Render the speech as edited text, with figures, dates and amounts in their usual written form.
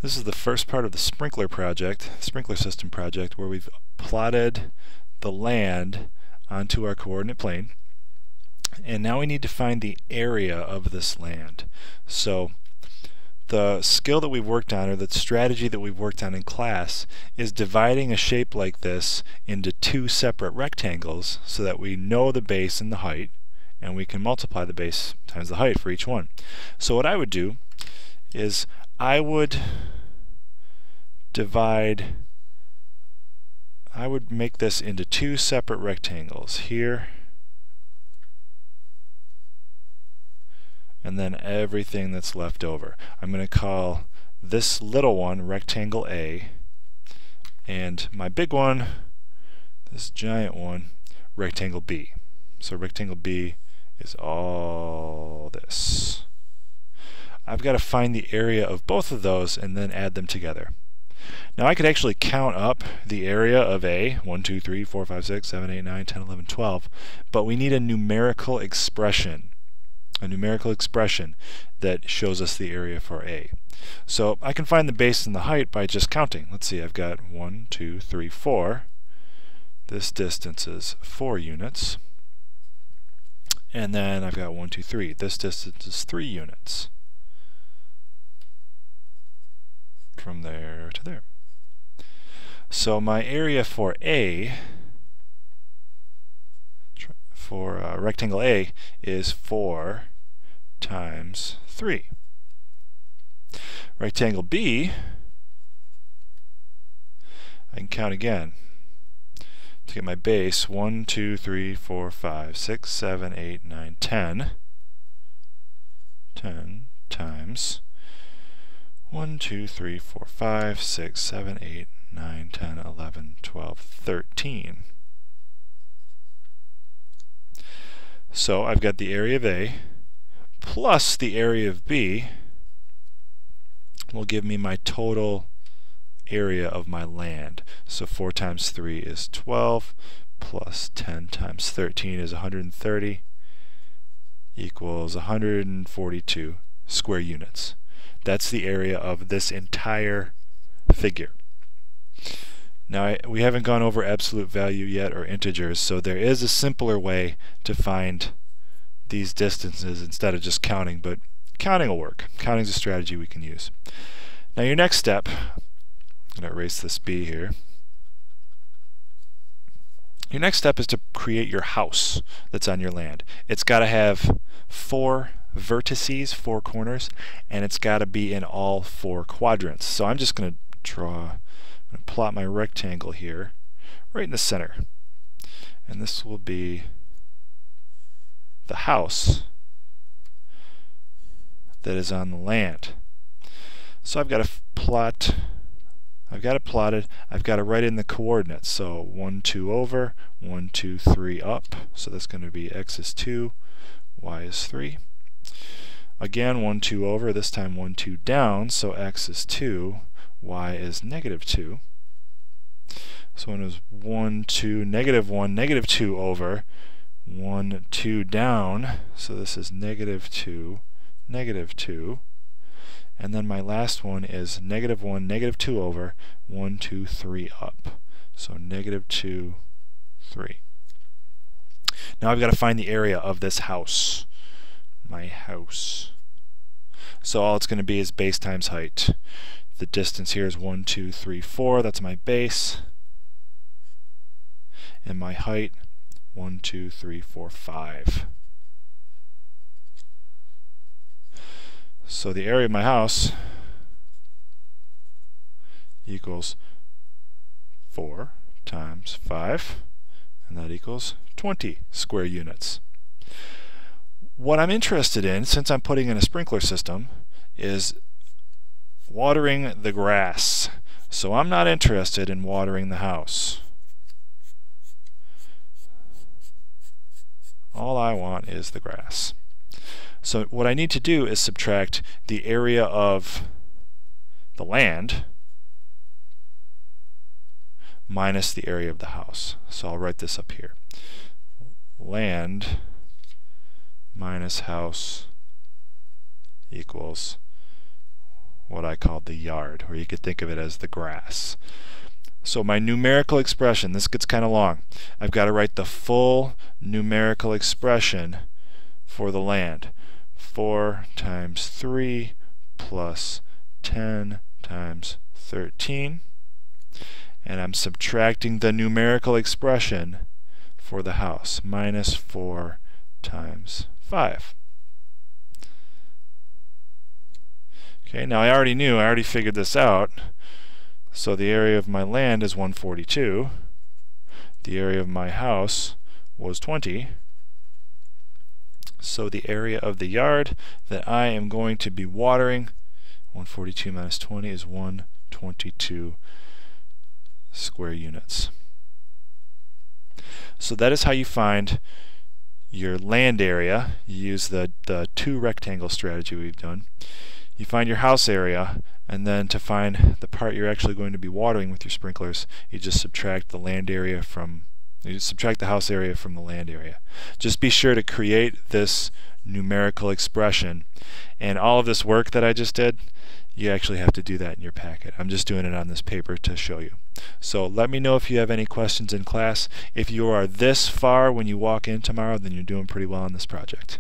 This is the first part of the sprinkler system project, where we've plotted the land onto our coordinate plane. And now we need to find the area of this land. So the skill that we've worked on, or the strategy that we've worked on in class, is dividing a shape like this into two separate rectangles so that we know the base and the height, and we can multiply the base times the height for each one. So what I would do is I would make this into two separate rectangles here, and then everything that's left over. I'm going to call this little one rectangle A, and my big one, this giant one, rectangle B. So rectangle B is all this. I've got to find the area of both of those and then add them together. Now I could actually count up the area of A, 1, 2, 3, 4, 5, 6, 7, 8, 9, 10, 11, 12, but we need a numerical expression. That shows us the area for A. So I can find the base and the height by just counting. Let's see, I've got 1, 2, 3, 4. This distance is 4 units. And then I've got 1, 2, 3. This distance is 3 units. From there to there. So my area for A, for rectangle A, is 4 times 3. Rectangle B, I can count again to get my base. 1, 2, 3, 4, 5, 6, 7, 8, 9, 10. 10 times 1, 2, 3, 4, 5, 6, 7, 8, 9, 10, 11, 12, 13. So I've got the area of A plus the area of B will give me my total area of my land. So 4 times 3 is 12, plus 10 times 13 is 130, equals 142 square units. That's the area of this entire figure. Now we haven't gone over absolute value yet, or integers, so there is a simpler way to find these distances instead of just counting, but counting will work. Counting is a strategy we can use. Now your next step, I'm going to erase this B here. Your next step is to create your house that's on your land. It's got to have 4 vertices, 4 corners, and it's got to be in all 4 quadrants. So I'm just going to plot my rectangle here right in the center, and this will be the house that is on the land. So I've got to plot, I've got it plotted, I've got to write in the coordinates. So 1, 2 over, 1, 2, 3 up, so that's going to be x is 2, y is 3. Again, 1, 2 over, this time 1, 2 down, so x is 2, y is negative 2. So when it was 1, 2, negative 1, negative 2 over, 1, 2 down, so this is negative 2, negative 2. And then my last one is negative 1, negative 2 over, 1, 2, 3 up. So negative 2, 3. Now I've got to find the area of this house. My house. So all it's going to be is base times height. The distance here is 1, 2, 3, 4. That's my base. And my height, 1, 2, 3, 4, 5. So the area of my house equals 4 times 5, and that equals 20 square units. What I'm interested in, since I'm putting in a sprinkler system, is watering the grass. So I'm not interested in watering the house. All I want is the grass. So what I need to do is subtract the area of the land minus the area of the house. So I'll write this up here. Land minus house equals what I call the yard, or you could think of it as the grass. So my numerical expression, this gets kind of long. I've got to write the full numerical expression for the land. 4 times 3 plus 10 times 13. And I'm subtracting the numerical expression for the house, minus 4 times 5. Okay, now I already figured this out. So the area of my land is 142. The area of my house was 20. So the area of the yard that I am going to be watering, 142 minus 20 is 122 square units. So that is how you find your land area. You use the two rectangle strategy we've done. You find your house area, and then to find the part you're actually going to be watering with your sprinklers, you just subtract the land area from, you subtract the house area from the land area. Just be sure to create this numerical expression, and all of this work that I just did, you actually have to do that in your packet. I'm just doing it on this paper to show you. So let me know if you have any questions in class. If you are this far when you walk in tomorrow, then you're doing pretty well on this project.